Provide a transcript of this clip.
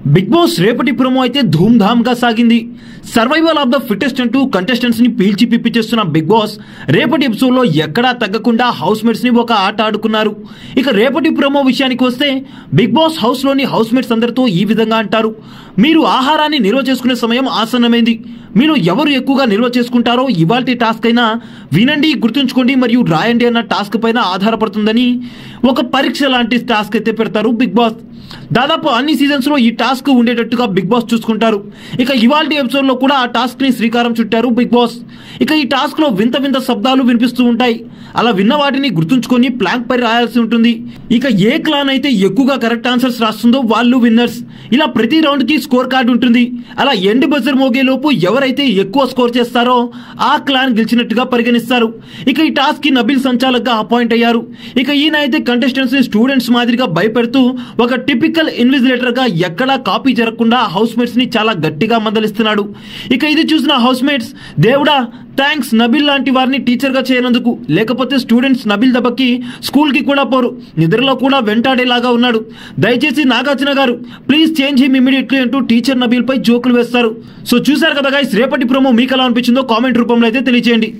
Big boss రేపటి promo అయితే ధూమ్ధామ్ గా సాగింది. సర్వైవల్ ఆఫ్ ద ఫిటెస్ట్ అంటూ కంటెస్టెంట్స్ ని పీల్చి పిప్పిచేస్తున్న బిగ్ బాస్ రేపటి ఎపిసోడ్ లో ఎక్కడా తగ్గకుండా హౌస్ మేట్స్ ని ఒక ఆట ఆడుకున్నారు. ఇక రేపటి ప్రోమో విషయానికి వస్తే బిగ్ బాస్ హౌస్ లోని హౌస్ మేట్స్ అందరితో ఈ విధంగా అంటారు. మీరు ఆహారాన్ని నిల్వ చేసుకునే సమయం ఆసన్నమైంది. మీరు ఎవరు ఎక్కువగా నిల్వ చేసుకుంటారో ఇవాల్టి టాస్క్ అయినా వినండి, గుర్తుంచుకోండి మరియు రాయండి అన్న టాస్క్ పైన ఆధారపడుతుందని ఒక పరీక్ష లాంటి టాస్క్ అయితే పెడతారు బిగ్ బాస్. దాదాపు అన్ని సీజన్స్ లో ఈ టాస్క్ ఉండేటట్టుగా బిగ్ బాస్ చూసుకుంటారు. ఇక ఇవాల్టి ఎపిసోడ్ లో కూడా ఆ టాస్క్ ని శ్రీకారం చుట్టారు బిగ్ బాస్. ఇక ఈ టాస్క్ లో వింత వింత శబ్దాలు వినిపిస్తూ ఉంటాయి. అలా విన్న వాటిని గుర్తుంచుకొని ప్లాంక్ పై రాయాల్సి ఉంటుంది. ఇక ఏ క్లాన్ అయితే ఎక్కువగా కరెక్ట్ ఆన్సర్స్ రాస్తుందో వాళ్ళు విన్నర్స్. ఇలా ప్రతి రౌండ్ కి స్కోర్ కార్డు ఉంటుంది. అలా ఎండ్ బజర్ మోగే లోపు ఎవరైతే ఎక్కువ స్కోర్ చేస్తారో ఆ క్లాన్ గెలిచినట్టుగా పరిగణిస్తారు. ఇక ఈ టాస్క్ కి నబీల్ సంచాలక్ గా అపాయింట్ అయ్యారు. ఇక ఈయన అయితే కంటెస్టెంట్స్ ని స్టూడెంట్స్ మాదిరిగా భయపెడుతూ ఒక టిపికల్ ఇన్విజిలేటర్ గా ఎక్కడా కాపీ జరగకుండా హౌస్ మేట్స్ ని చాలా గట్టిగా మందలిస్తున్నాడు. ఇక ఇది చూసిన హౌస్ మేట్స్, దేవుడా థ్యాంక్స్ నబీల్ లాంటి వారిని టీచర్ గా చేయనందుకు, లేకపోతే స్టూడెంట్స్ నబీల్ దెబ్బకి స్కూల్ కి కూడా పోరు, నిద్రలో కూడా వెంటాడేలాగా ఉన్నాడు, దయచేసి నాగార్జున గారు ప్లీజ్ చేంజ్ హిమ్ ఇమీడియట్లీ అంటూ టీచర్ నబీల్ పై జోకులు వేస్తారు. సో చూసారు కదా గైస్, రేపటి ప్రోమో మీకు ఎలా అనిపించిందో కామెంట్ రూపంలో అయితే తెలియజేయండి.